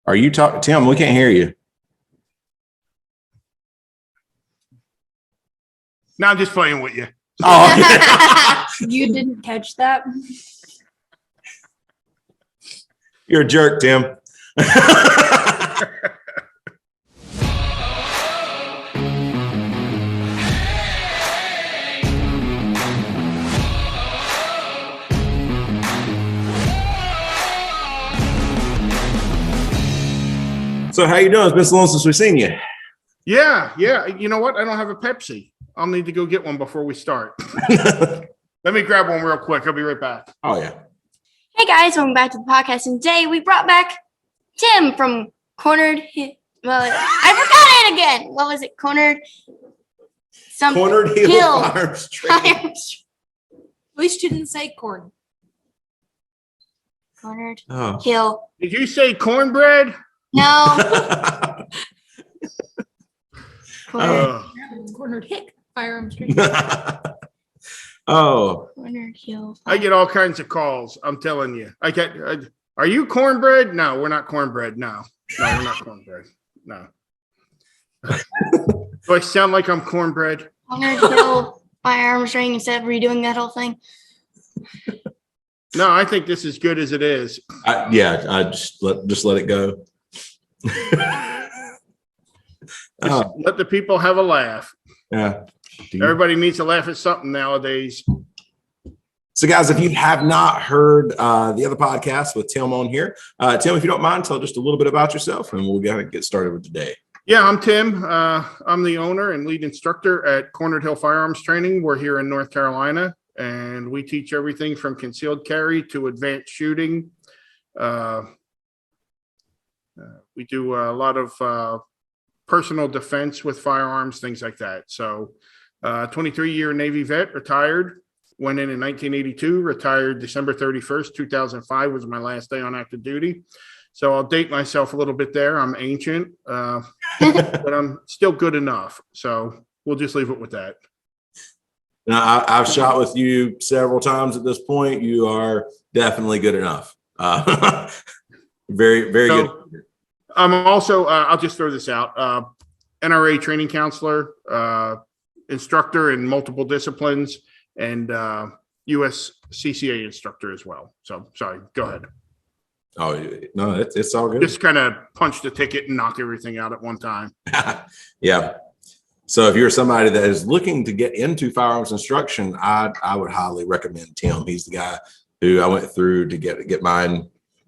Are you talking, Tim? We can't hear you. No, I'm just playing with you. Oh, You didn't catch that? you're a jerk, Tim. So how you doing? It's been so long since we've seen you. Yeah. You know what? I don't have a Pepsi. I'll need to go get one before we start. Let me grab one real quick. I'll be right back. Oh, yeah. Hey guys, welcome back to the podcast. And today we brought back Tim from Cornered Hill. Well, I forgot it again. What was it? Cornered Hill Firearms Training. At least you didn't say corn. Cornered Hill. Did you say cornbread? No. Cornered Hill Firearms Training. Oh. Cornered Hill. I get all kinds of calls. I'm telling you. Are you cornbread? No, we're not cornbread. No, we're not cornbread. No. Do I sound like I'm cornbread? Cornered Hill Firearms Training instead of redoing that whole thing. No, I think this is good as it is. I just let it go. Let the people have a laugh. Yeah. Everybody needs to laugh at something nowadays. So, guys, if you have not heard the other podcast with Tim on here, Tim, if you don't mind, tell just a little bit about yourself, and we'll get started with today. Yeah, I'm Tim. I'm the owner and lead instructor at Cornered Hill Firearms Training. We're here in North Carolina, and we teach everything from concealed carry to advanced shooting. We do a lot of personal defense with firearms, things like that. So 23-year Navy vet, retired, went in 1982, retired December 31st, 2005 was my last day on active duty. So I'll date myself a little bit there. I'm ancient, but I'm still good enough. So we'll just leave it with that. Now, I've shot with you several times at this point. You are definitely good enough. Very, very good. I'm also, I'll just throw this out, NRA training counselor, instructor in multiple disciplines, and US CCA instructor as well. So, sorry, go ahead. Oh, no, it's all good. Just kind of punch the ticket and knock everything out at one time. Yeah. So if you're somebody that is looking to get into firearms instruction, I would highly recommend Tim. He's the guy who I went through to get my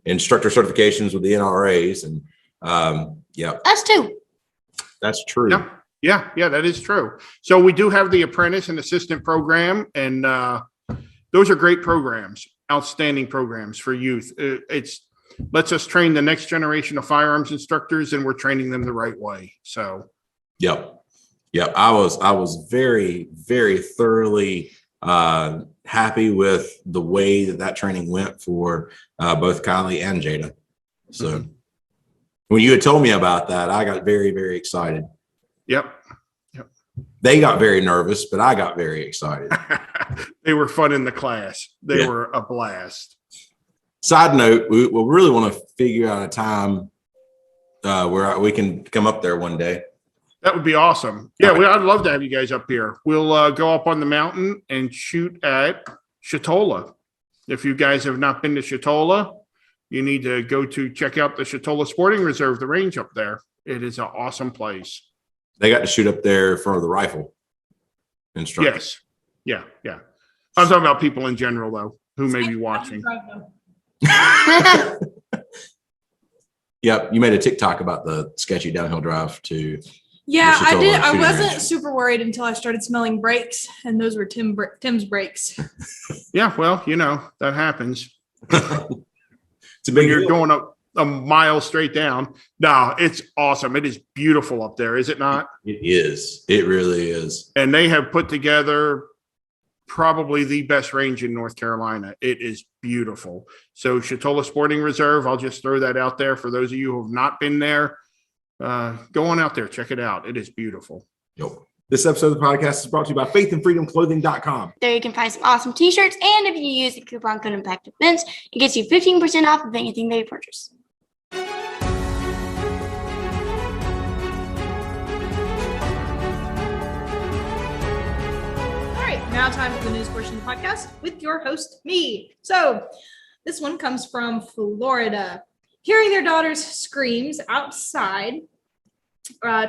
instructor certifications with the NRAs, and Us too. that's true. Yeah, that is true. So we do have the apprentice and assistant program, and those are great programs, outstanding programs for youth. It's lets us train the next generation of firearms instructors, and we're training them the right way. So, Yep. I was very, very thoroughly happy with the way that training went for both Kylie and Jada. So when you had told me about that, I got very, very excited. Yep. They got very nervous, but I got very excited. They were fun in the class. They were a blast. Side note, we really want to figure out a time where we can come up there one day. That would be awesome. Yeah, I'd love to have you guys up here. We'll go up on the mountain and shoot at Chatola. If you guys have not been to Chatola, you need to go to check out the Chatola Sporting Reserve, the range up there. It is an awesome place. They got to shoot up there for the rifle instructor. Yes. Yeah. I'm talking about people in general, though, who may be watching. Yep. You made a TikTok about the sketchy downhill drive to. Yeah, I did. I shooting wasn't range. super worried until I started smelling brakes, and those were Tim's brakes. Yeah, well, that happens. It's a When big you're deal. going up a mile straight down. No, it's awesome. It is beautiful up there, is it not? It is. It really is. And they have put together probably the best range in North Carolina. It is beautiful. So Chatola Sporting Reserve, I'll just throw that out there for those of you who have not been there. Go on out there, check it out. It is beautiful. Yep. This episode of the podcast is brought to you by faithandfreedomclothing.com. There you can find some awesome t-shirts, and if you use the coupon code IMPACTEVENTS, it gets you 15% off of anything that you purchase. now time for the news portion of the podcast with your host, me. So this one comes from Florida. Hearing their daughter's screams outside,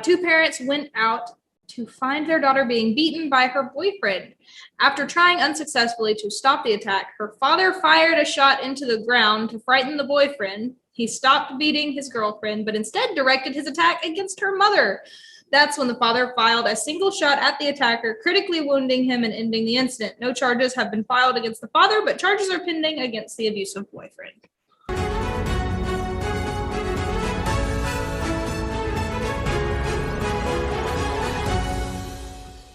two parents went out to find their daughter being beaten by her boyfriend. After trying unsuccessfully to stop the attack, her father fired a shot into the ground to frighten the boyfriend. He stopped beating his girlfriend, but instead directed his attack against her mother. That's when the father fired a single shot at the attacker, critically wounding him and ending the incident. No charges have been filed against the father, but charges are pending against the abusive boyfriend.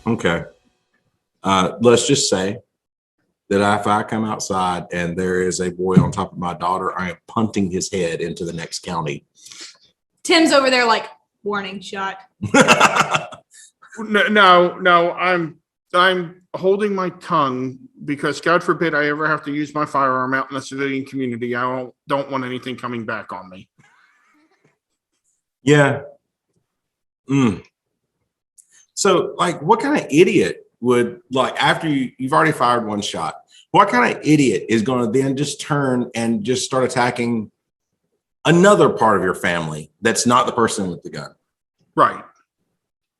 Okay. Let's just say that if I come outside and there is a boy on top of my daughter, I am punting his head into the next county. Tim's over there like, warning shot. No, I'm holding my tongue because God forbid I ever have to use my firearm out in the civilian community. I don't want anything coming back on me. Yeah. So, like, what kind of idiot would, like, after you've already fired one shot, what kind of idiot is going to then just turn and just start attacking another part of your family that's not the person with the gun? Right.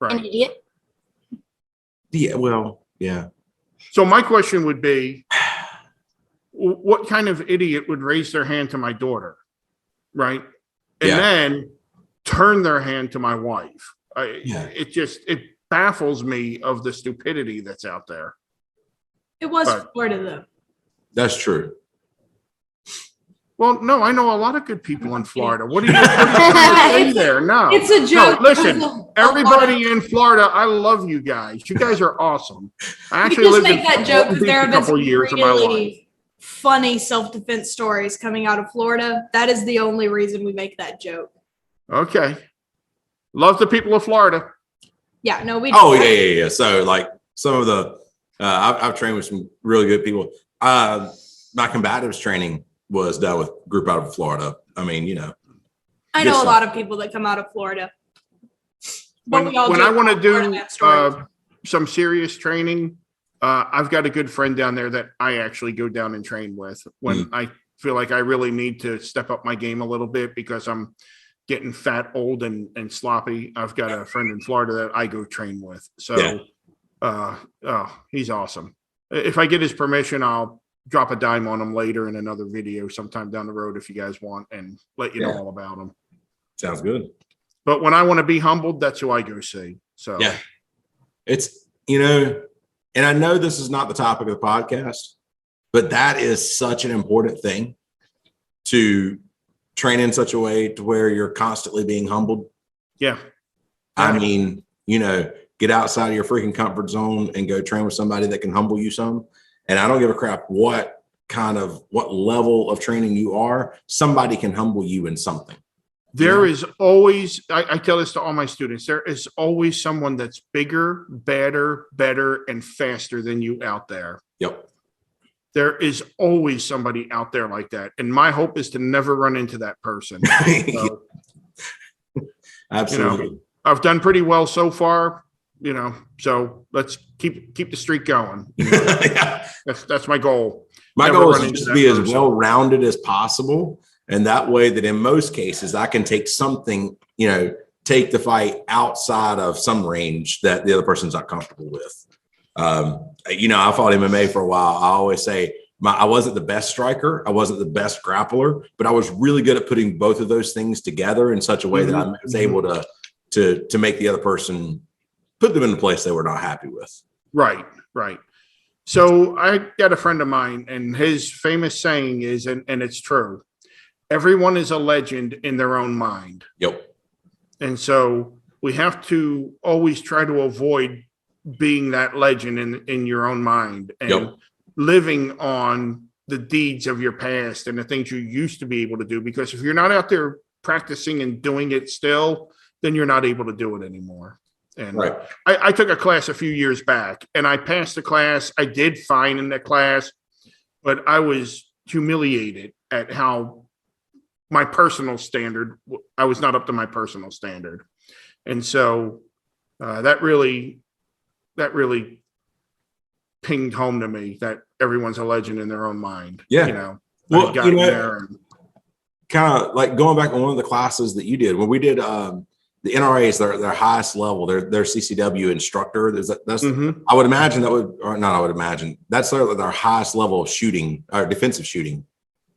An idiot. Yeah, well, yeah. So my question would be, what kind of idiot would raise their hand to my daughter? Right. And then turn their hand to my wife. It baffles me of the stupidity that's out there. It was Florida, though. That's true. Well, no, I know a lot of good people in Florida. What are you say there? No, it's a joke. No, listen, everybody in Florida, I love you guys. You guys are awesome. I actually lived in that joke because there have been some years of my life. really funny self-defense stories coming out of Florida. That is the only reason we make that joke. Okay, love the people of Florida. Yeah, no, we. Oh yeah. So, like, some of the I've trained with some really good people. My combatives training was done with a group out of Florida. I mean, you know. I know a lot of people that come out of Florida. When I want to do some serious training, I've got a good friend down there that I actually go down and train with when I feel like I really need to step up my game a little bit because I'm getting fat, old, and sloppy. I've got a friend in Florida that I go train with. So, he's awesome. If I get his permission, I'll drop a dime on him later in another video sometime down the road if you guys want and let you know all about him. Sounds good. But when I want to be humbled, that's who I go see. So yeah, it's, you know, and I know this is not the topic of the podcast, but that is such an important thing to train in such a way to where you're constantly being humbled. Yeah. I mean, you know, get outside of your freaking comfort zone and go train with somebody that can humble you some. And I don't give a crap what level of training you are. Somebody can humble you in something. There is always, I tell this to all my students, there is always someone that's bigger, better, and faster than you out there. Yep. There is always somebody out there like that. And my hope is to never run into that person. So, absolutely. You know, I've done pretty well so far, you know, so let's keep the streak going. You know? Yeah. That's my goal. My Never goal run is into just to that be as person. well-rounded as possible. And that way that in most cases, I can take something, you know, take the fight outside of some range that the other person's not comfortable with. You know, I fought MMA for a while. I always say I wasn't the best striker. I wasn't the best grappler, but I was really good at putting both of those things together in such a way that I was able to make the other person, put them in a place they were not happy with. Right. So I got a friend of mine, and his famous saying is, and it's true, everyone is a legend in their own mind. Yep. And so we have to always try to avoid being that legend in your own mind and living on the deeds of your past and the things you used to be able to do. Because if you're not out there practicing and doing it still, then you're not able to do it anymore. And I took a class a few years back and I passed the class. I did fine in that class, but I was humiliated at how my personal standard, I was not up to my personal standard. And so that really pinged home to me that everyone's a legend in their own mind. Yeah. You know, Well, I got you in know, there and, kind of like going back on one of the classes that you did when we did the NRAs, their highest level, their CCW instructor. That's Mhm. I would imagine that would, or not, I would imagine that's their highest level of shooting or defensive shooting.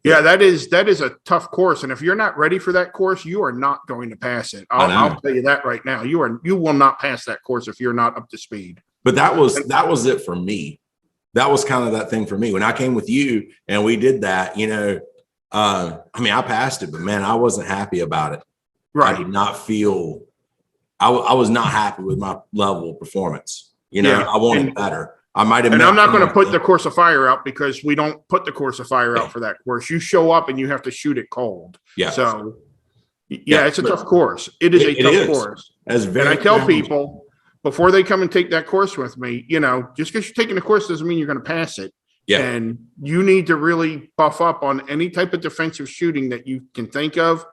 yeah, that is a tough course. And if you're not ready for that course, you are not going to pass it. I'll tell you that right now. You will not pass that course if you're not up to speed. But that was it for me. That was kind of that thing for me when I came with you and we did that. You know, I mean, I passed it, but man, I wasn't happy about it. Right. I did not feel. I was not happy with my level of performance. You know, Yeah. I wanted better. I might have. And I'm not going to put the course of fire out because we don't put the course of fire out for that course. You show up and you have to shoot it cold. Yeah. So, yeah, it's a tough course. It is a tough course. And I tell people before they come and take that course with me, you know, just because you're taking the course doesn't mean you're going to pass it. Yeah. And you need to really buff up on any type of defensive shooting that you can think of.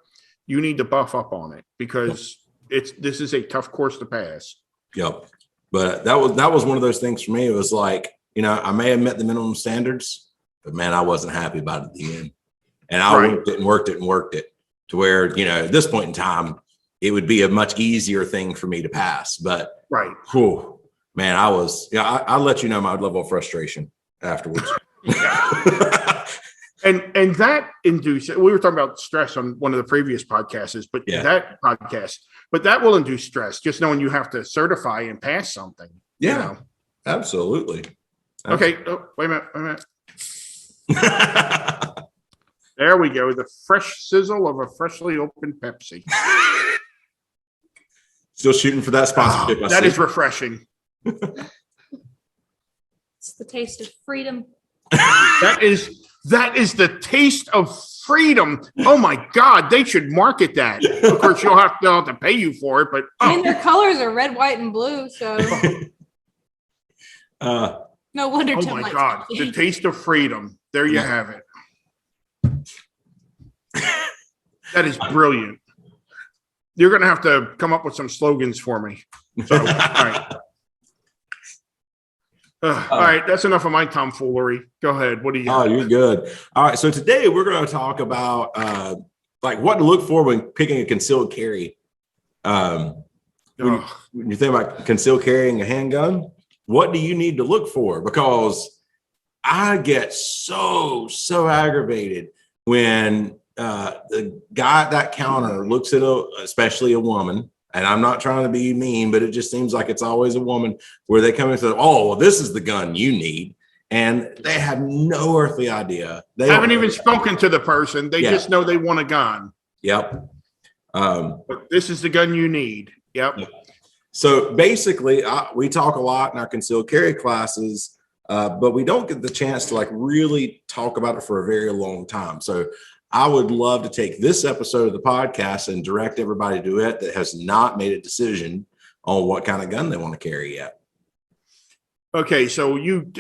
You need to buff up on it because this is a tough course to pass. Yep. But that was one of those things for me. It was like, you know, I may have met the minimum standards, but man, I wasn't happy about it at the end. And I worked it to where, you know, at this point in time, it would be a much easier thing for me to pass. But whew, man, I let you know my level of frustration afterwards. And that induces, we were talking about stress on one of the previous podcasts, but that will induce stress, just knowing you have to certify and pass something. Yeah, you know? Absolutely. Okay. Oh, wait a minute. There we go. The fresh sizzle of a freshly opened Pepsi. Still shooting for that sponsorship. That is refreshing. It's the taste of freedom. That is the taste of freedom. Oh my God, they should market that. Of course, they'll have to pay you for it, but I mean, their colors are red, white, and blue, so no wonder. Oh Tim my likes God, Pepsi. the taste of freedom. There you have it. That is brilliant. You're going to have to come up with some slogans for me. So, all right. All right, that's enough of my tomfoolery. Go ahead. What do you got? Oh, you're good. All right, so today we're going to talk about like what to look for when picking a concealed carry. When you think about concealed carrying a handgun, what do you need to look for? Because I get so aggravated when the guy at that counter looks at especially a woman, and I'm not trying to be mean, but it just seems like it's always a woman where they come and say, "Oh, well, this is the gun you need," and they have no earthly idea. They haven't even spoken to the person. They just know they want a gun. Yep. But this is the gun you need. Yep. So basically, we talk a lot in our concealed carry classes, but we don't get the chance to like really talk about it for a very long time. So I would love to take this episode of the podcast and direct everybody to it that has not made a decision on what kind of gun they want to carry yet. Okay, so you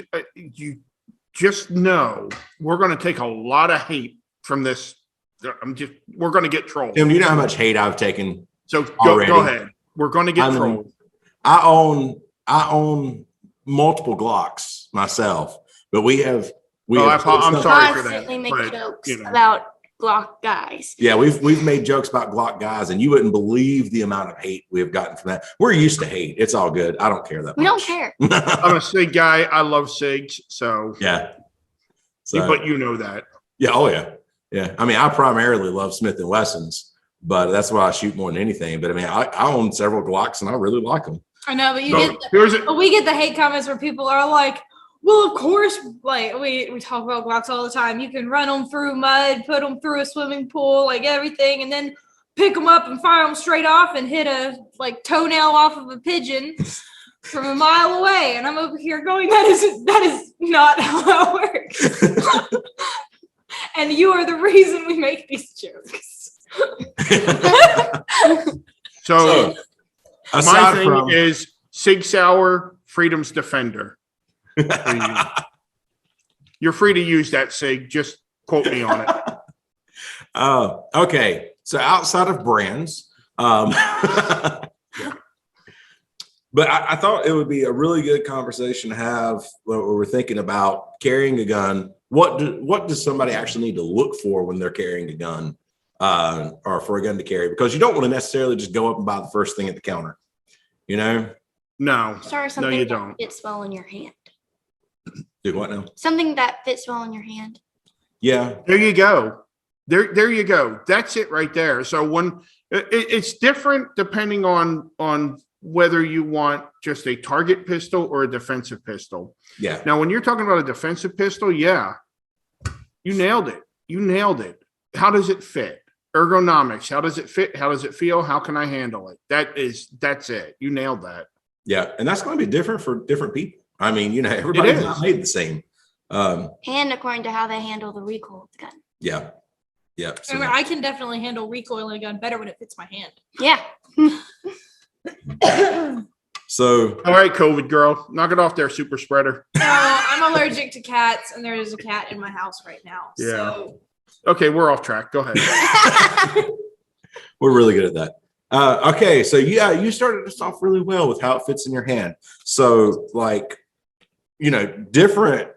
just know we're going to take a lot of hate from this. We're going to get trolled. Tim, do you know how much hate I've taken? So go ahead. We're going to get trolled. I own multiple Glocks myself, but I'm sorry for that. Constantly make jokes about Glock guys. Yeah, we've made jokes about Glock guys, and you wouldn't believe the amount of hate we have gotten from that. We're used to hate. It's all good. I don't care that much. We don't care. I'm a SIG guy. I love SIGs. So yeah. But you know that. Yeah. Oh yeah. Yeah. I mean, I primarily love Smith & Wessons, but that's why I shoot more than anything. But I mean, I own several Glocks and I really like them. I know, but we get the hate comments where people are like, well, of course, like we talk about Glocks all the time. You can run them through mud, put them through a swimming pool, like everything, and then pick them up and fire them straight off and hit a like toenail off of a pigeon from a mile away. And I'm over here going, that is not how that works. And you are the reason we make these jokes. So my thing is Sig Sauer, Freedom's Defender. You're free to use that, Sig. Just quote me on it. Okay. So outside of brands, But I thought it would be a really good conversation to have when we're thinking about carrying a gun. What does somebody actually need to look for when they're carrying a gun, or for a gun to carry? Because you don't want to necessarily just go up and buy the first thing at the counter, you know? No, Start no, something you that don't. fits well in your hand. Do what now? Something that fits well in your hand. Yeah. There you go. There you go. That's it right there. So when it's different depending on whether you want just a target pistol or a defensive pistol. Yeah. Now, when you're talking about a defensive pistol, yeah, you nailed it. You nailed it. How does it fit? Ergonomics. How does it fit? How does it feel? How can I handle it? That's it. You nailed that. Yeah. And that's going to be different for different people. I mean, you know, everybody's not made the same. And according to how they handle the recoil of the gun. Yeah. Yeah. So I can definitely handle recoiling a gun better when it fits my hand. Yeah. So, All right, COVID girl, knock it off there, super spreader. No, I'm allergic to cats, and there is a cat in my house right now. Yeah. So Okay, we're off track. Go ahead. we're really good at that. Okay, so yeah, you started us off really well with how it fits in your hand. So, like, you know, different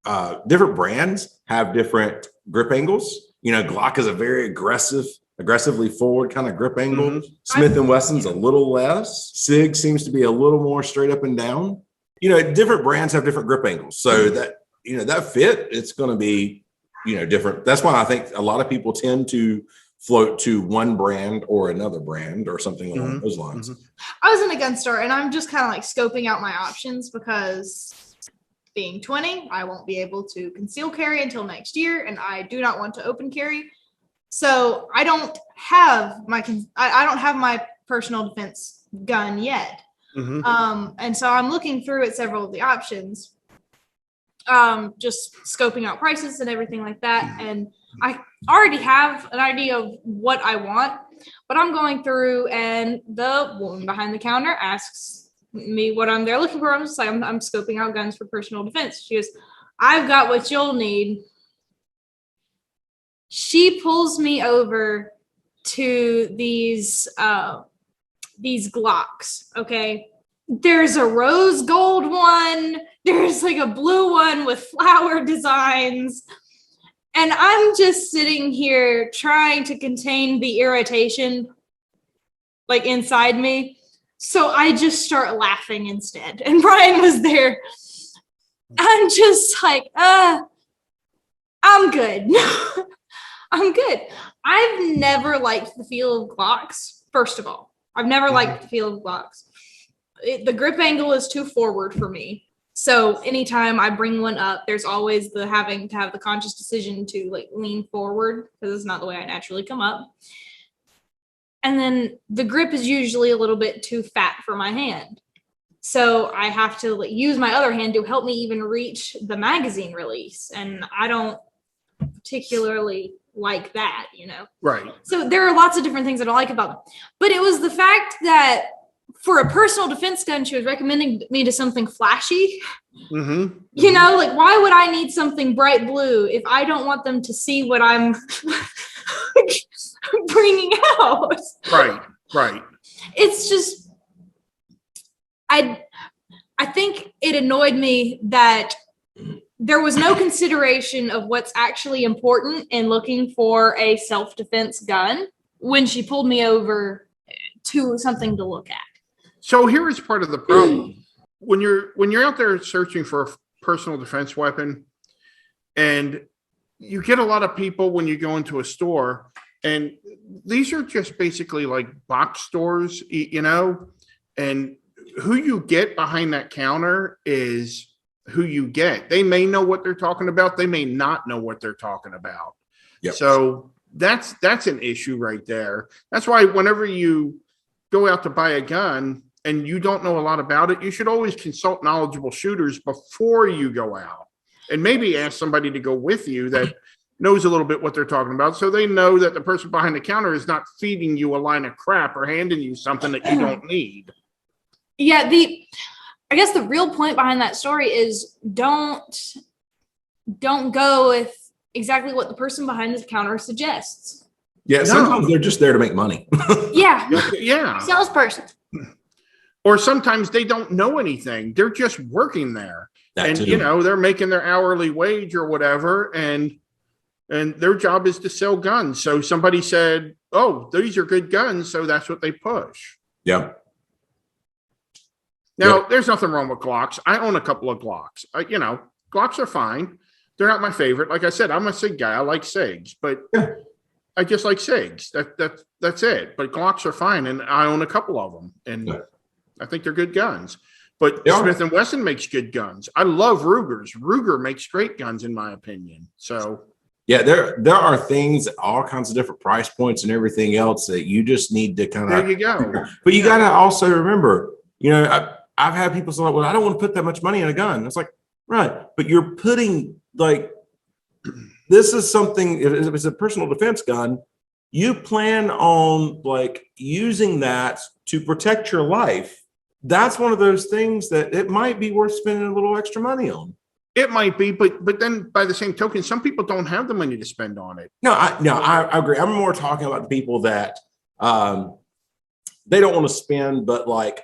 brands have different grip angles. You know, Glock is a very aggressively forward kind of grip angle. Mhm. Smith and Wesson's a little less. SIG seems to be a little more straight up and down. You know, different brands have different grip angles, so that, you know, that fit, it's going to be, you know, different. That's why I think a lot of people tend to float to one brand or another brand or something along those lines. I was in a gun store, and I'm just kind of like scoping out my options because being 20, I won't be able to conceal carry until next year, and I do not want to open carry. So I don't have my personal defense gun yet. And so I'm looking through at several of the options, just scoping out prices and everything like that. And I already have an idea of what I want, but I'm going through, and the woman behind the counter asks me what I'm there looking for. I'm just like, I'm scoping out guns for personal defense. She goes, "I've got what you'll need." She pulls me over to these Glocks. Okay. There's a rose gold one. There's like a blue one with flower designs. And I'm just sitting here trying to contain the irritation like inside me. So I just start laughing instead. And Brian was there. I'm just like, I'm good. I'm good. I've never liked the feel of Glocks, first of all. I've never liked the feel of Glocks. The grip angle is too forward for me. So anytime I bring one up, there's always the having to have the conscious decision to like lean forward because it's not the way I naturally come up. And then the grip is usually a little bit too fat for my hand. So I have to like use my other hand to help me even reach the magazine release. And I don't particularly like that, you know? Right. So there are lots of different things that I like about them. But it was the fact that for a personal defense gun, she was recommending me to something flashy. You know, like, why would I need something bright blue if I don't want them to see what I'm bringing out? Right. It's just, I think it annoyed me that there was no consideration of what's actually important in looking for a self-defense gun when she pulled me over to something to look at. So here is part of the problem. When you're out there searching for a personal defense weapon, and you get a lot of people when you go into a store, and these are just basically like box stores, you know, and who you get behind that counter is who you get. They may know what they're talking about. They may not know what they're talking about. Yep. So that's an issue right there. That's why whenever you go out to buy a gun and you don't know a lot about it, you should always consult knowledgeable shooters before you go out, and maybe ask somebody to go with you that knows a little bit what they're talking about, so they know that the person behind the counter is not feeding you a line of crap or handing you something that you don't need. Yeah, I guess the real point behind that story is don't go with exactly what the person behind the counter suggests. Yeah, sometimes they're just there to make money. Yeah. Yeah. Salesperson. Or sometimes they don't know anything. They're just working there. That And, too. they're making their hourly wage or whatever. And their job is to sell guns. So somebody said, oh, these are good guns. So that's what they push. Yeah. Now, Yep. there's nothing wrong with Glocks. I own a couple of Glocks. Glocks are fine. They're not my favorite. Like I said, I'm a SIG guy. I like SIGs, but Yeah. I just like SIGs. That's it. But Glocks are fine, and I own a couple of them, and Yeah. I think they're good guns. But Yeah. Smith and Wesson makes good guns. I love Rugers. Ruger makes great guns, in my opinion. So Yeah, there are things, all kinds of different price points and everything else that you just need to kind there of. you go. But you got to also remember, I've had people say, well, I don't want to put that much money in a gun. It's like, right, but you're putting this is something. If it's a personal defense gun, you plan on using that to protect your life. That's one of those things that it might be worth spending a little extra money on. It might be, but then by the same token, some people don't have the money to spend on it. No, I agree. I'm more talking about the people that they don't want to spend, but like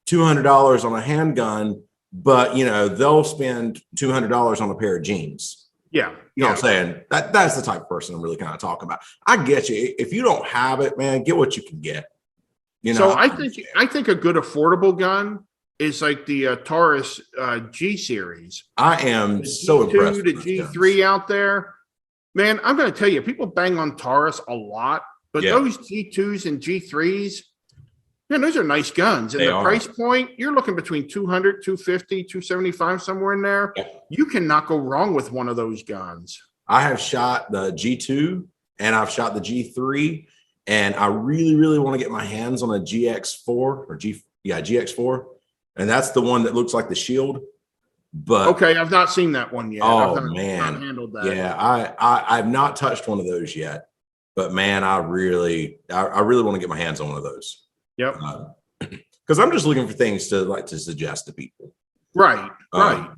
$200 on a handgun, but they'll spend $200 on a pair of jeans. Yeah, You know what I'm saying? That's the type of person I'm really kind of talking about. I get you. If you don't have it, man, get what you can get. So I think a good affordable gun is like the Taurus G series. I am so G2 impressed. to with those guns. G3 out there. Man, I'm going to tell you, people bang on Taurus a lot, but Yeah. those G2s and G3s, man, those are nice guns. And They the are. price point, you're looking between 200, 250, 275, somewhere in there. Yeah. You cannot go wrong with one of those guns. I have shot the G2 and I've shot the G3, and I really, really want to get my hands on a GX4 GX4. And that's the one that looks like the Shield. But Okay, I've not seen that one yet. Oh, I've not man. handled that. yeah, I've not touched one of those yet. But man, I really want to get my hands on one of those. Yep. Because I'm just looking for things to suggest to people. Right. Right.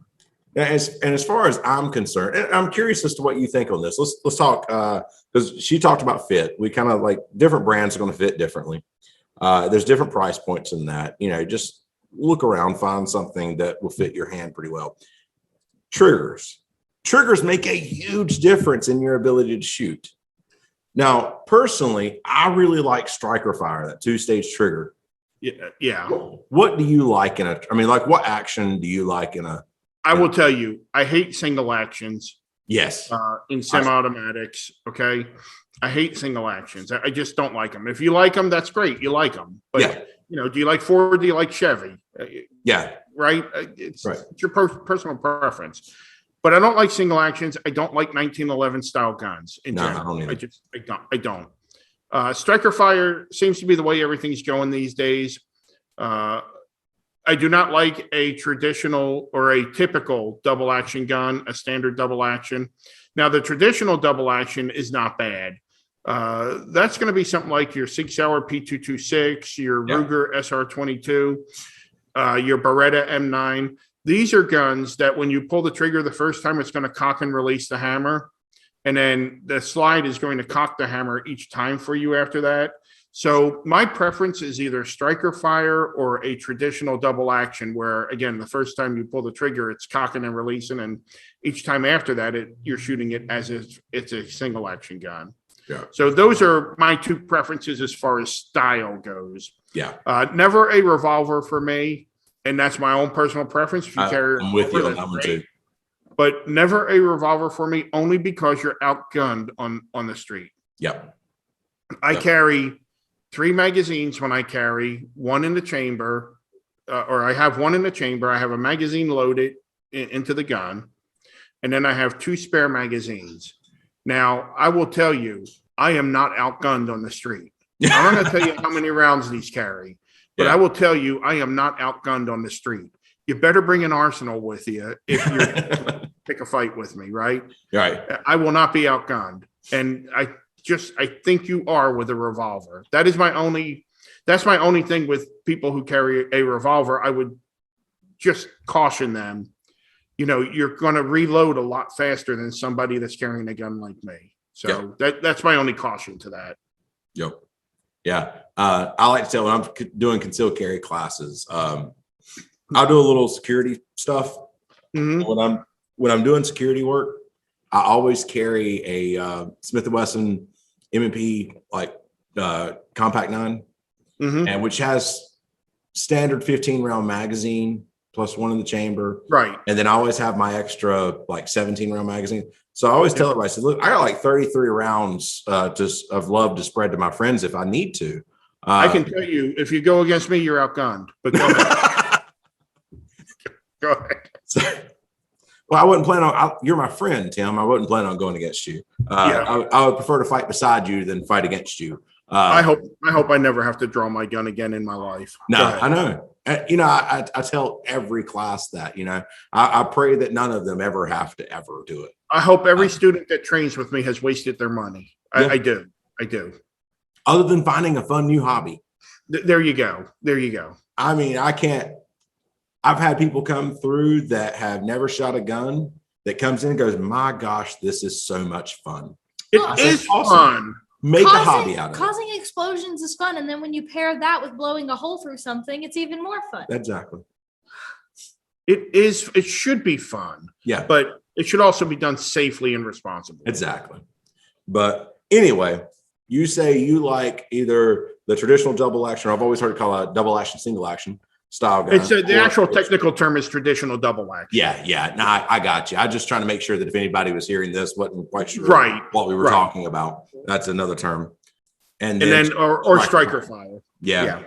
As far as I'm concerned, and I'm curious as to what you think on this. Let's talk, because she talked about fit. We kind of like different brands are going to fit differently. There's different price points in that. Just look around, find something that will fit your hand pretty well. Triggers make a huge difference in your ability to shoot. Now, personally, I really like striker fire, that 2-stage trigger. Yeah. What do you like what action do you like in a? I will tell you, I hate single actions Yes. in semi-automatics. Okay. I hate single actions. I just don't like them. If you like them, that's great. You like them. But, Yeah. do you like Ford? Do you like Chevy? Yeah. Right. It's Right. your personal preference. But I don't like single actions. I don't like 1911 style guns in No, I general. don't either. I don't. Striker fire seems to be the way everything's going these days. I do not like a traditional or a typical double action gun, a standard double action. Now, the traditional double action is not bad. That's going to be something like your Sig Sauer P226, your Yeah. Ruger SR22, your Beretta M9. These are guns that when you pull the trigger the first time, it's going to cock and release the hammer. And then the slide is going to cock the hammer each time for you after that. So my preference is either striker fire or a traditional double action where, again, the first time you pull the trigger, it's cocking and releasing. And each time after that, you're shooting it as if it's a single action gun. Yeah. So those are my two preferences as far as style goes. Yeah. Never a revolver for me. And that's my own personal preference. If you carry I'm with you on that's that one great. too. But never a revolver for me, only because you're outgunned on the street. Yep. I Yep. carry 3 magazines when I carry one in the chamber, or I have one in the chamber. I have a magazine loaded into the gun, and then I have 2 spare magazines. Now, I will tell you, I am not outgunned on the street. I'm not going to tell you how many rounds these carry, but Yeah. I will tell you, I am not outgunned on the street. You better bring an arsenal with you if you're pick a fight with me, right? Right. I will not be outgunned. And I think you are with a revolver. That's my only thing with people who carry a revolver. I would just caution them, you're going to reload a lot faster than somebody that's carrying a gun like me. So that's my only caution to that. Yep. Yeah. I like to tell when I'm doing concealed carry classes, I'll do a little security stuff. Mhm. When I'm doing security work, I always carry a Smith & Wesson M&P like compact 9, Mhm. and which has standard 15 round magazine plus one in the chamber. Right. And then I always have my extra like 17 round magazine. So I always tell everybody, I said, look, I got like 33 rounds of love to spread to my friends if I need to. I can tell you, if you go against me, you're outgunned. But go ahead. Go ahead. So, well, I wouldn't plan on. You're my friend, Tim. I wouldn't plan on going against you. I would prefer to fight beside you than fight against you. I hope I never have to draw my gun again in my life. No, I know. I tell every class that. I pray that none of them ever have to ever do it. I hope every student that trains with me has wasted their money. Yeah. I do. Other than finding a fun new hobby. There you go. I mean, I can't. I've had people come through that have never shot a gun that comes in and goes, my gosh, this is so much fun. It is awesome. fun. Make a hobby out of it. Causing explosions is fun. And then when you pair that with blowing a hole through something, it's even more fun. Exactly. It should be fun. Yeah. But it should also be done safely and responsibly. Exactly. But anyway, you say you like either the traditional double action, or I've always heard it called a double action, single action style gun. It's the actual technical term is traditional double action. Yeah. No, I got you. I'm just trying to make sure that if anybody was hearing this, wasn't quite sure what we were talking about. That's another term. And then or striker fire. Yeah.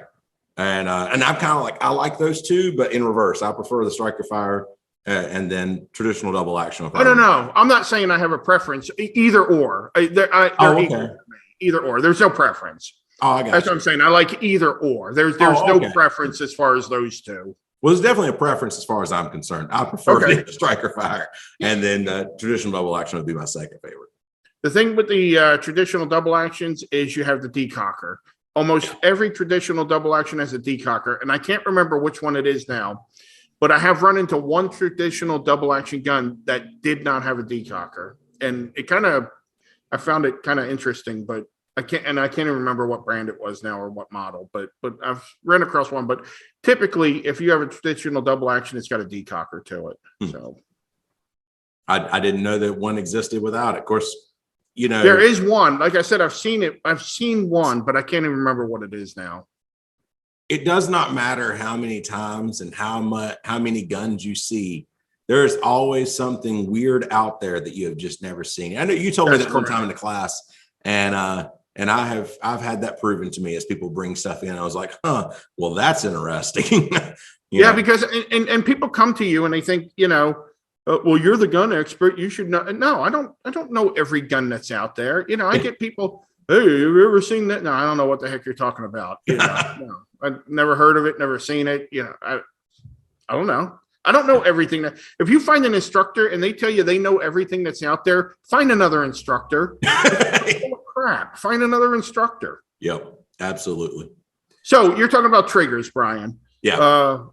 And I'm kind of like, I like those two, but in reverse. I prefer the striker fire and then traditional double action. I don't know. I'm not saying I have a preference. Either or. Either or. There's no preference. Oh, I got That's what I'm saying. I like either or. There's no preference as far as those two. Well, there's definitely a preference as far as I'm concerned. I prefer the striker fire, and then traditional double action would be my second favorite. The thing with the traditional double actions is you have the decocker. Almost every traditional double action has a decocker, and I can't remember which one it is now, but I have run into one traditional double action gun that did not have a decocker, and I found it kind of interesting, but I can't even remember what brand it was now or what model, but I've ran across one. But typically, if you have a traditional double action, it's got a decocker to it. So I didn't know that one existed without it. Of course, there is one. Like I said, I've seen it. I've seen one, but I can't even remember what it is now. It does not matter how many times and how many guns you see. There is always something weird out there that you have just never seen. I know you told me that one time in the class, and I've had that proven to me as people bring stuff in. I was like, well, that's interesting. Because and people come to you and they think, well, you're the gun expert. You should know. No, I don't know every gun that's out there. I get people, hey, have you ever seen that? No, I don't know what the heck you're talking about. No, I've never heard of it, never seen it. I don't know. I don't know everything. If you find an instructor and they tell you they know everything that's out there, find another instructor. Crap. Find another instructor. Yep, absolutely. So you're talking about triggers, Brian. Yeah.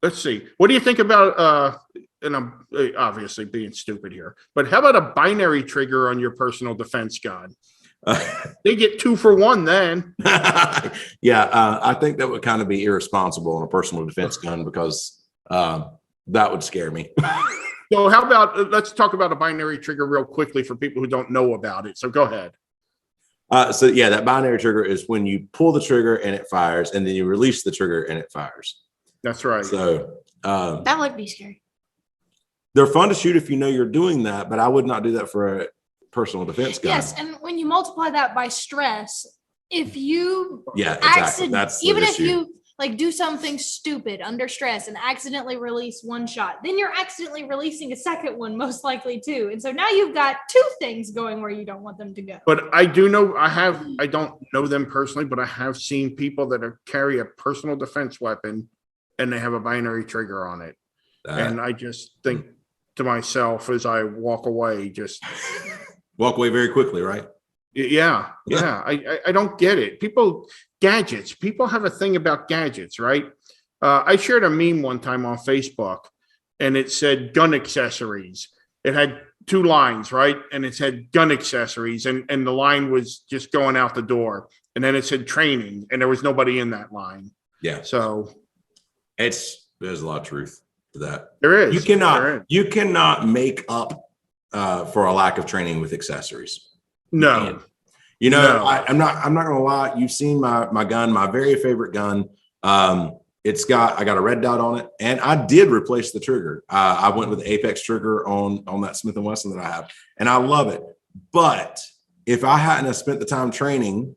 Let's see. What do you think about, and I'm obviously being stupid here, but how about a binary trigger on your personal defense gun? They get 2 for 1 then. I think that would kind of be irresponsible on a personal defense gun because that would scare me. So how about, let's talk about a binary trigger real quickly for people who don't know about it. So go ahead. That binary trigger is when you pull the trigger and it fires, and then you release the trigger and it fires. That's right. So that would be scary. They're fun to shoot if you know you're doing that, but I would not do that for a personal defense gun. Yes, and when you multiply that by stress, if you exactly. That's the even issue. if you do something stupid under stress and accidentally release one shot, then you're accidentally releasing a second one most likely too. And so now you've got 2 things going where you don't want them to go. But I do know I don't know them personally, but I have seen people that carry a personal defense weapon and they have a binary trigger on it. And I just think to myself as I walk away, just walk away very quickly, right? Yeah. I don't get it. Gadgets. People have a thing about gadgets, right? I shared a meme one time on Facebook and it said gun accessories. It had 2 lines, right? And it said gun accessories and the line was just going out the door. and then it said training, and there was nobody in that line. Yeah. So There's a lot of truth to that. there is. You There is. cannot make up for a lack of training with accessories. No. You know, No. I'm not gonna lie. You've seen my gun, my very favorite gun. I got a red dot on it, and I did replace the trigger. I went with the Apex trigger on that Smith & Wesson that I have, and I love it. But if I hadn't have spent the time training,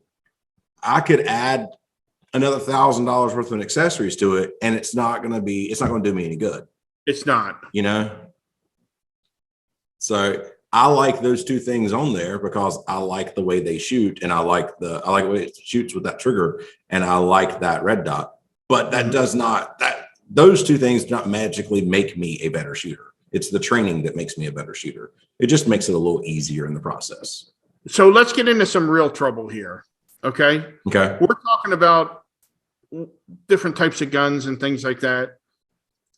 I could add another $1,000 worth of accessories to it, and it's not going to do me any good. It's not. You know? So I like those two things on there because I like the way they shoot, and I like the way it shoots with that trigger, and I like that red dot. But that does not, those two things do not magically make me a better shooter. It's the training that makes me a better shooter. It just makes it a little easier in the process. So let's get into some real trouble here. Okay. Okay. We're talking about different types of guns and things like that.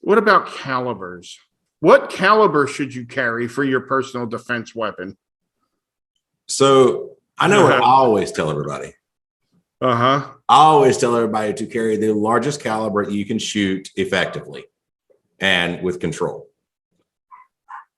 What about calibers? What caliber should you carry for your personal defense weapon? So I know what I always tell everybody. Uh-huh. I always tell everybody to carry the largest caliber you can shoot effectively and with control.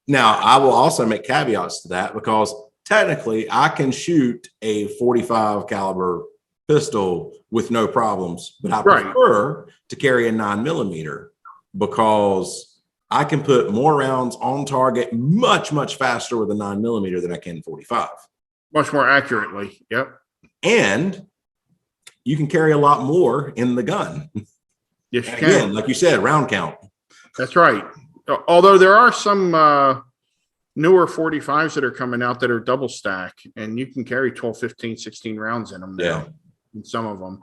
Now, I will also make caveats to that because technically I can shoot a 45 caliber pistol with no problems, but I prefer to carry a 9mm because I can put more rounds on target much, much faster with a 9mm than I can 45. Much more accurately. Yep. And you can carry a lot more in the gun. Yes, you Again, can. like you said, round count. That's right. Although there are some newer 45s that are coming out that are double stack, and you can carry 12, 15, 16 rounds in them now. Yeah. In some of them.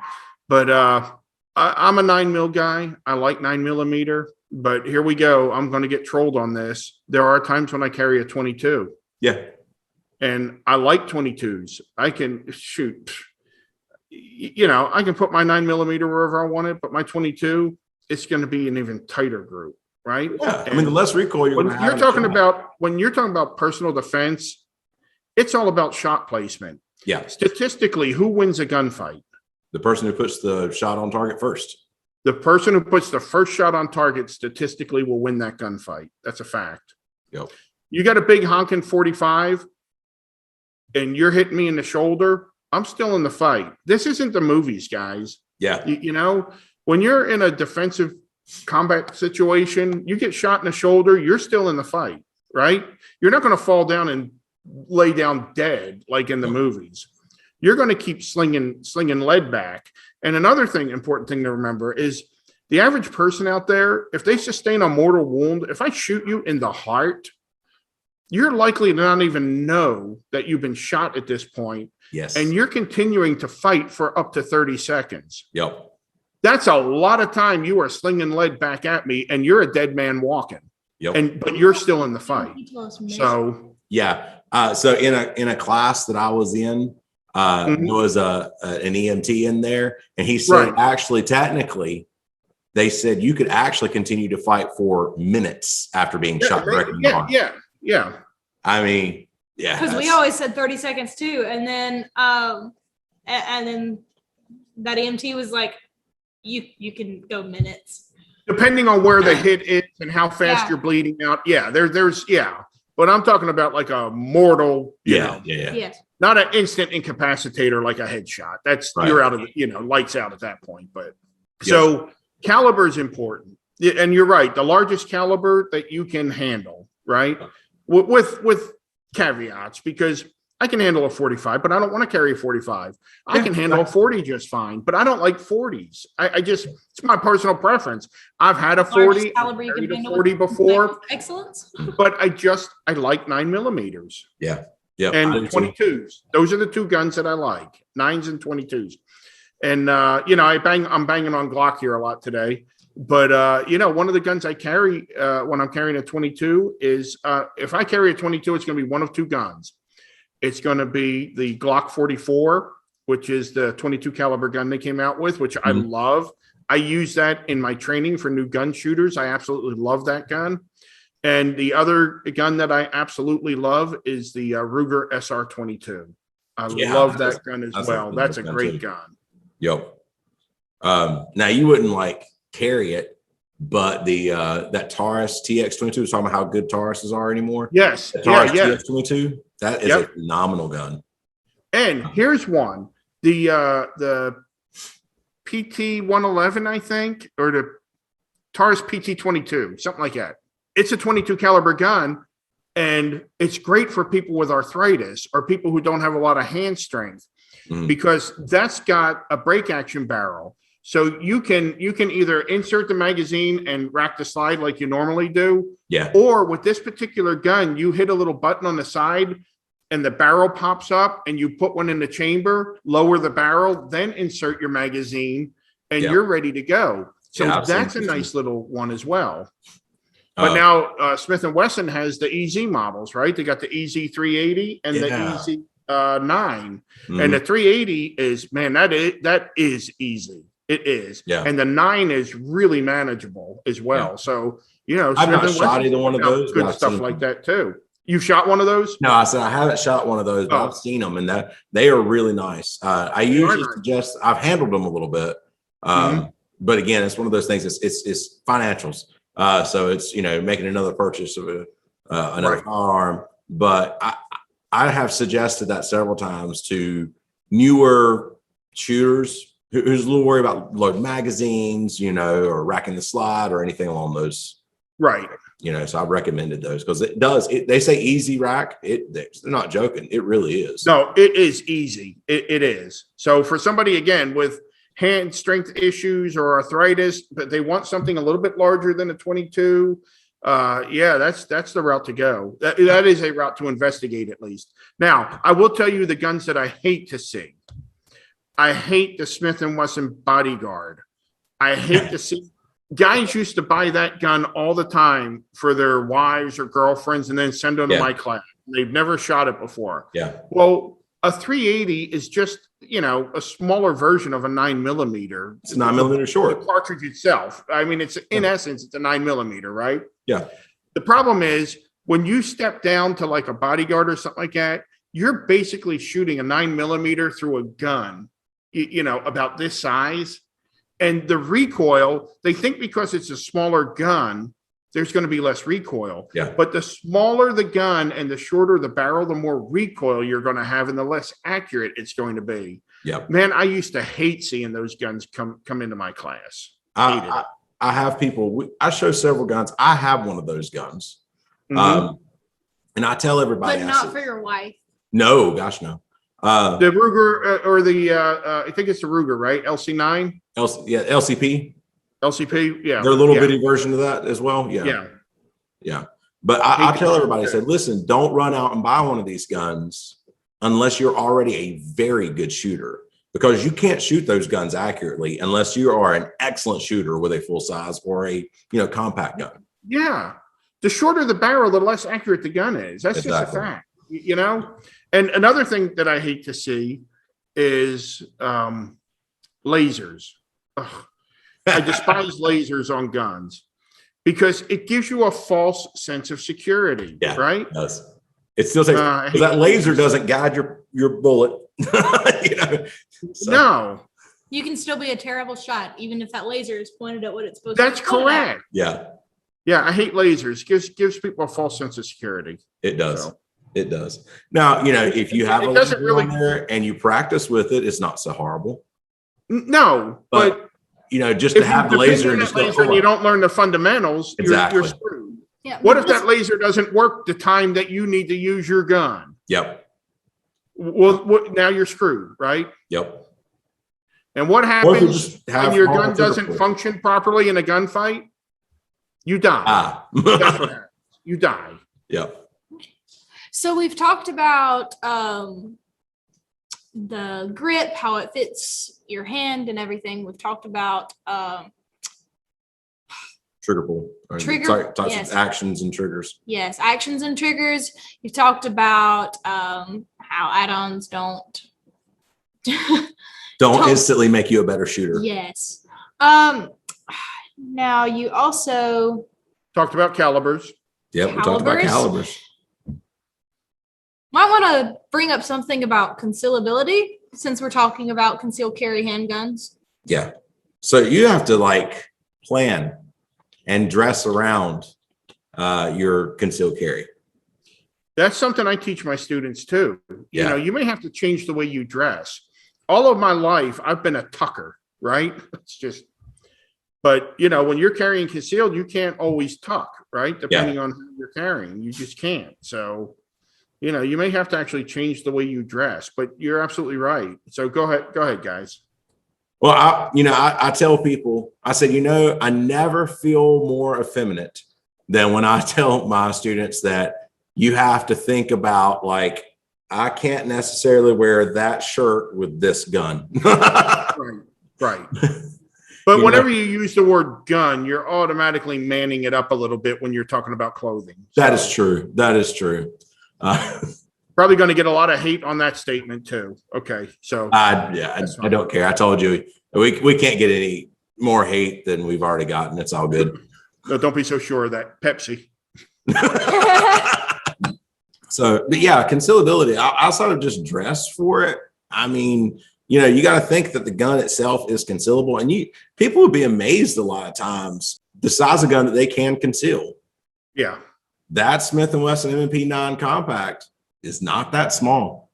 But I'm a 9mm guy. I like 9mm. But here we go. I'm going to get trolled on this. There are times when I carry a 22. Yeah. And I like 22s. I can shoot. I can put my 9mm wherever I want it, but my 22, it's going to be an even tighter group, right? Yeah. I mean, the less recoil you're going to have. When you're talking about personal defense, it's all about shot placement. Yeah. Statistically, who wins a gunfight? The person who puts the shot on target first. The person who puts the first shot on target statistically will win that gunfight. That's a fact. Yep. You got a big honking 45 and you're hitting me in the shoulder, I'm still in the fight. This isn't the movies, guys. Yeah. When you're in a defensive combat situation, you get shot in the shoulder, you're still in the fight, right? You're not going to fall down and lay down dead like in the movies. You're going to keep slinging lead back. And another important thing to remember is the average person out there, if they sustain a mortal wound, if I shoot you in the heart, you're likely to not even know that you've been shot at this point. Yes. And you're continuing to fight for up to 30 seconds. Yep. That's a lot of time you are slinging lead back at me and you're a dead man walking. Yep. But you're still in the fight. So yeah. So in a class that I was in, there was an EMT in there, and he said actually technically they said you could actually continue to fight for minutes after being shot directly in the heart. Yeah. I mean, yeah. Because we always said 30 seconds too, and then that EMT was like, you can go minutes. Depending on where the hit is and how fast you're bleeding out. Yeah, there's But I'm talking about like a mortal, Yes. not an instant incapacitator like a headshot. That's you're out of the, lights out at that point. But so caliber is important. And you're right. The largest caliber that you can handle, right? With caveats, because I can handle a 45, but I don't want to carry a 45. I can handle a 40 just fine, but I don't like 40s. It's my personal preference. I've had a 40, carried a 40 before. Excellence. But I like 9mm. Yeah. Yeah. And 22s. Those are the two guns that I like, 9s and 22s. And, I'm banging on Glock here a lot today. But, one of the guns I carry when I'm carrying a 22 is if I carry a 22, it's going to be one of two guns. It's going to be the Glock 44, which is the 22 caliber gun they came out with, which I love. I use that in my training for new gun shooters. I absolutely love that gun. And the other gun that I absolutely love is the Ruger SR22. I Yeah, love that gun as that's well. a That's a gun great too. gun. Yep. Now you wouldn't like carry it, but the that Taurus TX22 was talking about how good Tauruses are anymore. Yes. The Yeah. Taurus Yeah. TX22, that is a Yep. phenomenal gun. And here's one, the PT 111, I think, or the Taurus PT 22, something like that. It's a 22 caliber gun, and it's great for people with arthritis or people who don't have a lot of hand strength, because that's got a break action barrel. So you can either insert the magazine and rack the slide like you normally do. Yeah. Or with this particular gun, you hit a little button on the side and the barrel pops up and you put one in the chamber, lower the barrel, then insert your magazine and you're ready to go. So that's a nice little one as well. But now Smith & Wesson has the EZ models, right? They got the EZ 380 and the EZ 9. And the 380 is, man, that is easy. It is. Yeah. And the 9 is really manageable as well. Yeah. So, you know, I've not shot either one of those. Good stuff like that too. You shot one of those? No, I said I haven't shot one of those, but I've seen them, and that they are really nice. I usually suggest, I've handled them a little bit, but again, it's one of those things. It's financials, so it's, you know, making another purchase of another firearm. But I have suggested that several times to newer shooters who's a little worried about loading magazines, you know, or racking the slide or anything along those. Right. You know, so I've recommended those because it does. They say easy rack. They're not joking. It really is. No, it is easy. It is. So for somebody, again, with hand strength issues or arthritis, but they want something a little bit larger than a 22, that's the route to go. That is a route to investigate at least. Now, I will tell you the guns that I hate to see. I hate the Smith & Wesson Bodyguard. I hate to see. Guys used to buy that gun all the time for their wives or girlfriends and then send them to my class. They've never shot it before. Yeah. Well, a 380 is just, you know, a smaller version of a 9mm. It's 9mm short. The cartridge itself. I mean, it's in essence, it's a 9mm, right? Yeah. The problem is when you step down to like a Bodyguard or something like that, you're basically shooting a 9mm through a gun, you know, about this size. And the recoil, they think because it's a smaller gun, there's going to be less recoil. Yeah. But the smaller the gun and the shorter the barrel, the more recoil you're going to have and the less accurate it's going to be. Yeah. Man, I used to hate seeing those guns come into my class. I have people, I show several guns. I have one of those guns. And I tell everybody. But not for your wife. No, gosh, no. The Ruger or the, I think it's the Ruger, right? LC9? LCP. LCP, yeah. They're a little bitty version of that as well. Yeah. But I tell everybody, I said, listen, don't run out and buy one of these guns unless you're already a very good shooter, because you can't shoot those guns accurately unless you are an excellent shooter with a full size or a, you know, compact gun. Yeah. The shorter the barrel, the less accurate the gun is. That's just a fact, you know? And another thing that I hate to see is lasers. Ugh. I despise lasers on guns because it gives you a false sense of security, right? It does. It still takes, because that laser doesn't guide your bullet. You know? So. No. You can still be a terrible shot, even if that laser is pointed at what it's supposed to be. That's correct. Yeah. Yeah, I hate lasers. Gives people a false sense of security. It does. So. It does. Now, you know, if you have a laser really on there and you practice with it, it's not so horrible. No, but you know, just to have the laser and just and you don't learn the fundamentals, you're screwed. Yeah. What if that laser doesn't work the time that you need to use your gun? Yep. Well, now you're screwed, right? Yep. And what happens when your gun doesn't function properly in a gunfight? You die. That's what happens. You die. Yep. So we've talked about the grip, how it fits your hand and everything. We've talked about trigger pull. Yes. Actions and triggers. Yes, actions and triggers. You've talked about how add-ons don't instantly make you a better shooter. Yes. Now you also talked about calibers. Yep, we talked about calibers. Might want to bring up something about concealability since we're talking about concealed carry handguns. Yeah. So you have to like plan and dress around your concealed carry. That's something I teach my students too. Yeah. You know, you may have to change the way you dress. All of my life, I've been a tucker, right? It's just, but you know, when you're carrying concealed, you can't always tuck, right? Depending on who you're carrying, you just can't. So, you know, you may have to actually change the way you dress, but you're absolutely right. So go ahead, guys. Well, I tell people, I said, I never feel more effeminate than when I tell my students that you have to think about, like, I can't necessarily wear that shirt with this gun. Right. But whenever you use the word gun, you're automatically manning it up a little bit when you're talking about clothing. That is true. That is true. Probably going to get a lot of hate on that statement too. Okay, so I don't care. I told you we can't get any more hate than we've already gotten. It's all good. No, don't be so sure of that. Pepsi. So, but yeah, concealability. Outside of just dress for it, I mean, you got to think that the gun itself is concealable, and people would be amazed a lot of times the size of gun that they can conceal. Yeah. That Smith & Wesson M&P non-compact is not that small,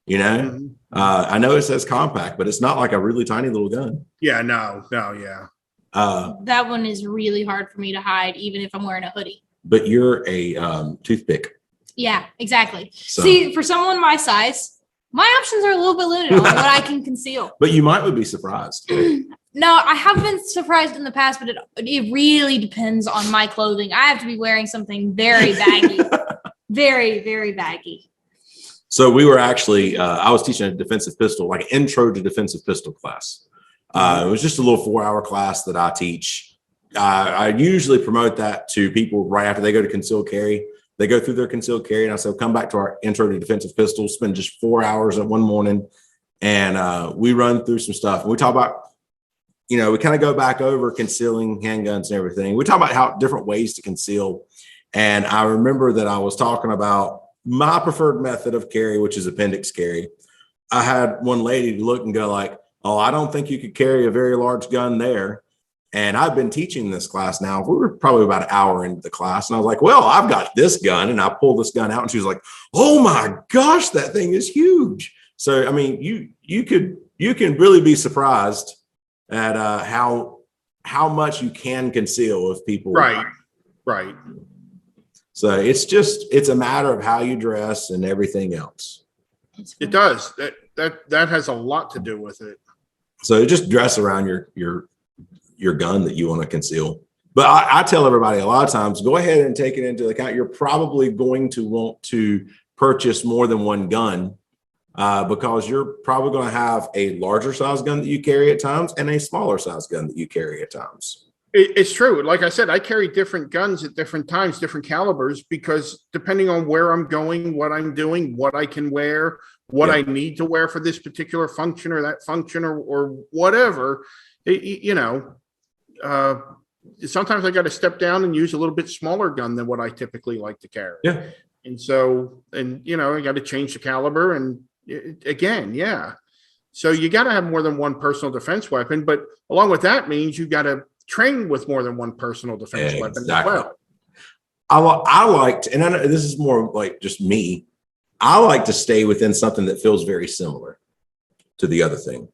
Mm-hmm. I know it says compact, but it's not like a really tiny little gun. Yeah, no, yeah. That one is really hard for me to hide, even if I'm wearing a hoodie. But you're a toothpick. Yeah, exactly. So. See, for someone my size, my options are a little bit limited on what I can conceal. But you would be surprised. No, I have been surprised in the past, but it really depends on my clothing. I have to be wearing something very baggy, very, very baggy. So we were actually, I was teaching a defensive pistol, like an intro to defensive pistol class. It was just a little 4-hour class that I teach. I usually promote that to people right after they go to concealed carry. They go through their concealed carry, and I say, come back to our intro to defensive pistols, spend just 4 hours at one morning, and we run through some stuff. And we talk about, we kind of go back over concealing handguns and everything. We talk about how different ways to conceal. And I remember that I was talking about my preferred method of carry, which is appendix carry. I had one lady look and go like, oh, I don't think you could carry a very large gun there. And I've been teaching this class now. We were probably about an hour into the class. And I was like, well, I've got this gun. And I pulled this gun out, and she was like, oh my gosh, that thing is huge. So, I mean, you can really be surprised at how much you can conceal if people. Right. So it's a matter of how you dress and everything else. It does. That has a lot to do with it. So just dress around your gun that you want to conceal. But I tell everybody a lot of times, go ahead and take it into account. You're probably going to want to purchase more than one gun because you're probably going to have a larger size gun that you carry at times and a smaller size gun that you carry at times. It's true. Like I said, I carry different guns at different times, different calibers, because depending on where I'm going, what I'm doing, what I can wear, what I need to wear for this particular function or that function or whatever, sometimes I got to step down and use a little bit smaller gun than what I typically like to carry. Yeah. And so, I got to change the caliber again. So you got to have more than one personal defense weapon, but along with that means you got to train with more than one personal defense weapon as well. I liked, and I know this is more like just me, I like to stay within something that feels very similar to the other thing.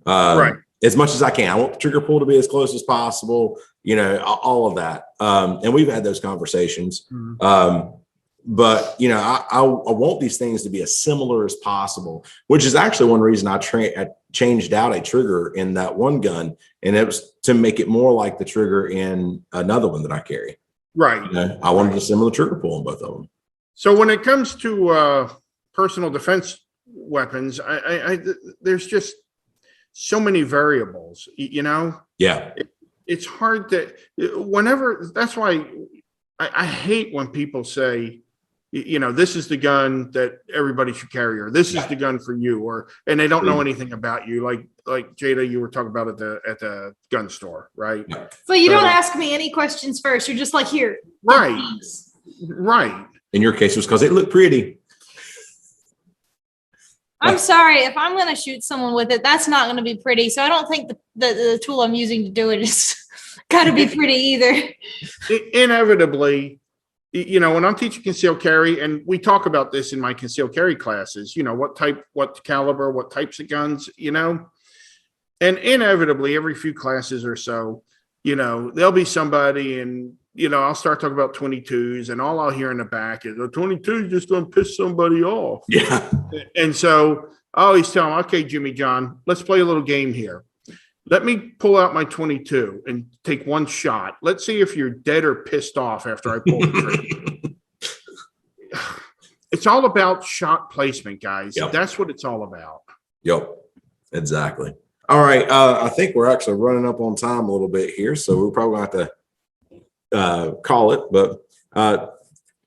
Right. As much as I can. I want the trigger pull to be as close as possible, all of that. And we've had those conversations. Mm-hmm. But, I want these things to be as similar as possible, which is actually one reason I changed out a trigger in that one gun. And it was to make it more like the trigger in another one that I carry. Right. I wanted a similar trigger pull in both of them. So when it comes to personal defense weapons, I there's just so many variables, Yeah. It's hard to, that's why I hate when people say, this is the gun that everybody should carry, or this is the gun for you, and they don't know anything about you. Like Jada, you were talking about at the gun store, right? So you don't ask me any questions first. You're just like, here. Right. In your case, it was because it looked pretty. I'm sorry, if I'm going to shoot someone with it, that's not going to be pretty. So I don't think the tool I'm using to do it is got to be pretty either. Inevitably, when I'm teaching concealed carry, and we talk about this in my concealed carry classes, what type, what caliber, what types of guns, and inevitably every few classes or so, there'll be somebody and, I'll start talking about 22s and all I'll hear in the back is the 22 is just going to piss somebody off. Yeah. And so I always tell them, okay, Jimmy John, let's play a little game here. Let me pull out my 22 and take one shot. Let's see if you're dead or pissed off after I pull the trigger. It's all about shot placement, guys. Yep. That's what it's all about. Yep, exactly. All right. I think we're actually running up on time a little bit here, so we're probably going to have to call it. But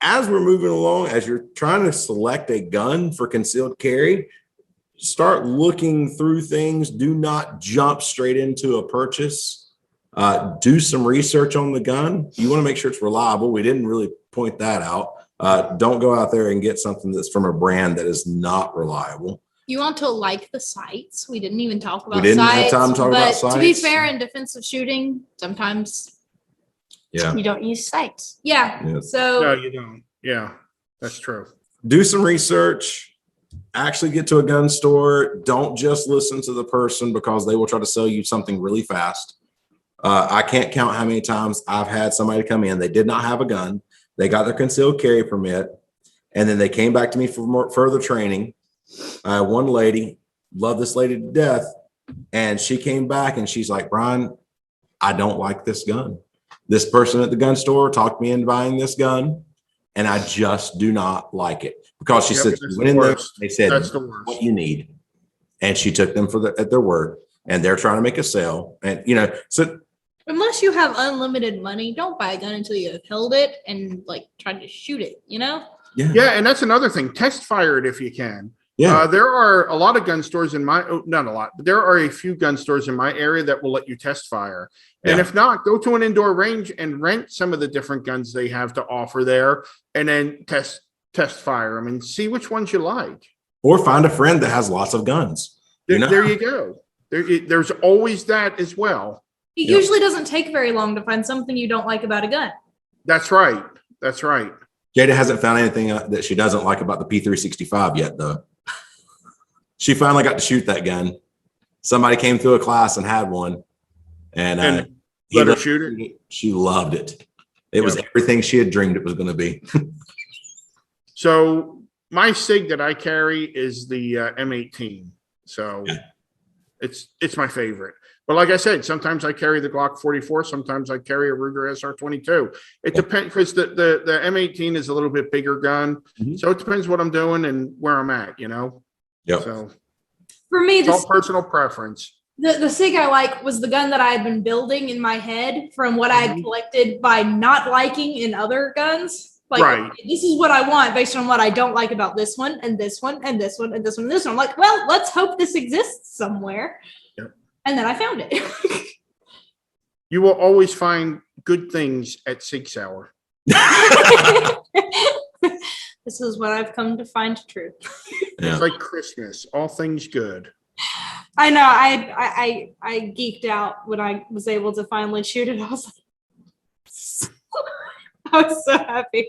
as we're moving along, as you're trying to select a gun for concealed carry, start looking through things. Do not jump straight into a purchase. Do some research on the gun. You want to make sure it's reliable. We didn't really point that out. Don't go out there and get something that's from a brand that is not reliable. You want to like the sights. We didn't even talk about We didn't have sights. time to talk about but to be sights. fair, in defensive shooting, sometimes, Yeah. You don't use sights. yeah. Yeah. So No, you don't. Yeah, that's true. Do some research. Actually get to a gun store. Don't just listen to the person because they will try to sell you something really fast. I can't count how many times I've had somebody come in. They did not have a gun. They got their concealed carry permit. And then they came back to me for more further training. One lady, love this lady to death. And she came back and she's like, Brian, I don't like this gun. This person at the gun store talked me into buying this gun. And I just do not like it. Because she said, that's went in the there, worst. they said, That's the worst. what you need. And she took them at their word. And they're trying to make a sale. And, so unless you have unlimited money, don't buy a gun until you have held it and try to shoot it, yeah. Yeah, and that's another thing. Test fire it if you can. Yeah. There are a lot of gun stores not a lot, but there are a few gun stores in my area that will let you test fire. And Yeah. if not, go to an indoor range and rent some of the different guns they have to offer there and then test fire them and see which ones you like. Or find a friend that has lots of guns. There you go. There's always that as well. It Yeah. usually doesn't take very long to find something you don't like about a gun. That's right. That's right. Jada hasn't found anything that she doesn't like about the P365 yet, though. She finally got to shoot that gun. Somebody came through a class and had one. And he let her loved shoot it. She loved it. It was everything she had dreamed it was going to be. So my SIG that I carry is the M18. So it's my favorite. But like I said, sometimes I carry the Glock 44. Sometimes I carry a Ruger SR22. It depends because the M18 is a little bit bigger gun. Mhm. So it depends what I'm doing and where I'm at, Yep. So For me, it's all personal preference. the SIG I like was the gun that I had been building in my head from what I had Mhm. collected by not liking in other guns. Right. This is what I want based on what I don't like about this one and this one and this one and this one and this one. I'm like, well, let's hope this exists somewhere. Yep. And then I found it. You will always find good things at SIG Sauer. This is what I've come to find true. Yeah. It's like Christmas, all things good. I know. I geeked out when I was able to finally shoot it. I was like, I was so happy.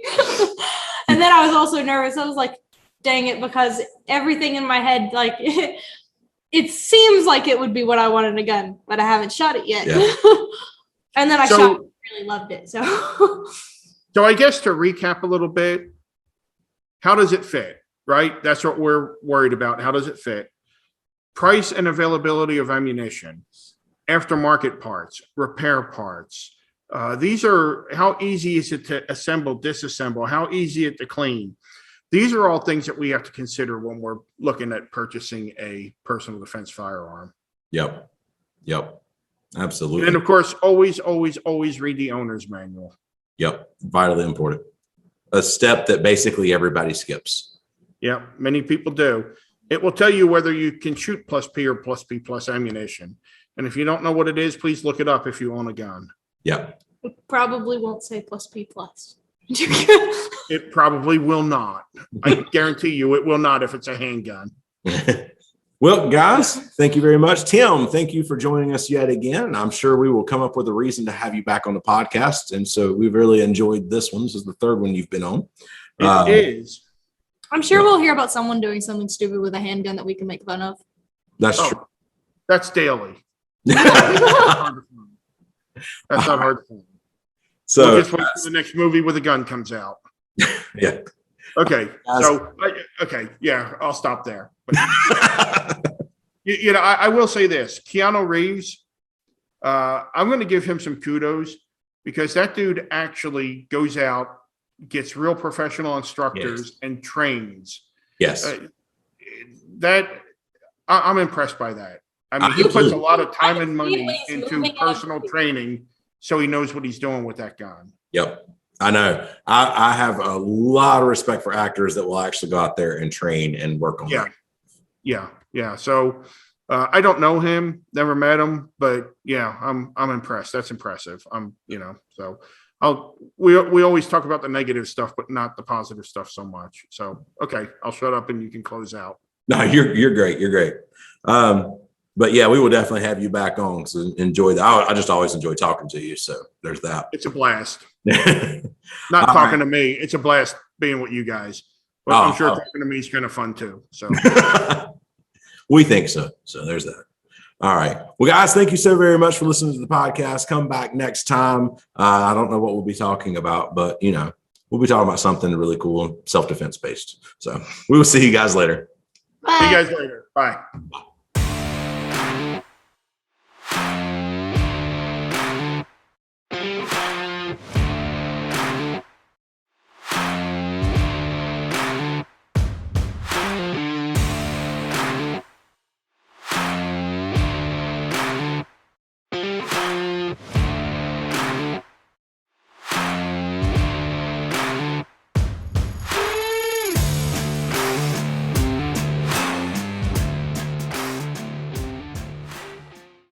And then I was also nervous. I was like, dang it, because everything in my head, it seems like it would be what I want in a gun, but I haven't shot it yet. Yeah. And then I So- shot it, really loved it. So So I guess to recap a little bit, how does it fit, right? That's what we're worried about. How does it fit? Price and availability of ammunition, aftermarket parts, repair parts. These are, how easy is it to assemble, disassemble? How easy is it to clean? These are all things that we have to consider when we're looking at purchasing a personal defense firearm. Yep. Absolutely. And of course, always, always, always read the owner's manual. Yep. Vitally important. A step that basically everybody skips. Yeah, many people do. It will tell you whether you can shoot plus P or plus P plus ammunition. And if you don't know what it is, please look it up if you own a gun. Yep. it probably won't say plus P plus. It probably will not. I guarantee you it will not if it's a handgun. Well, guys, thank you very much. Tim, thank you for joining us yet again. I'm sure we will come up with a reason to have you back on the podcast. And so we've really enjoyed this one. This is the third one you've been on. It is. I'm sure we'll hear about someone doing something stupid with a handgun that we can make fun of. That's Oh, true. That's daily. That's not hard to find. So, We'll just wait till the next movie with a gun comes out. yeah. Okay. So, yeah, I'll stop there. But, I will say this. Keanu Reeves, I'm going to give him some kudos because that dude actually goes out, gets real professional instructors and trains. Yes. I'm impressed by that. I mean, he puts a lot of time and money into personal training so he knows what he's doing with that gun. Yep. I know. I have a lot of respect for actors that will actually go out there and train and work on that. Yeah. So I don't know him, never met him, but yeah, I'm impressed. That's impressive. So we always talk about the negative stuff, but not the positive stuff so much. So, okay, I'll shut up and you can close out. No, you're great. You're great. But yeah, we will definitely have you back on. So enjoy that. I just always enjoy talking to you. So there's that. It's a blast. Not talking to me. It's a blast being with you guys. But I'm sure talking to me is kind of fun too. So we think so. So there's that. All right. Well, guys, thank you so very much for listening to the podcast. Come back next time. I don't know what we'll be talking about, but we'll be talking about something really cool, self-defense based. So we will see you guys later. Bye. see you guys later. Bye. Bye.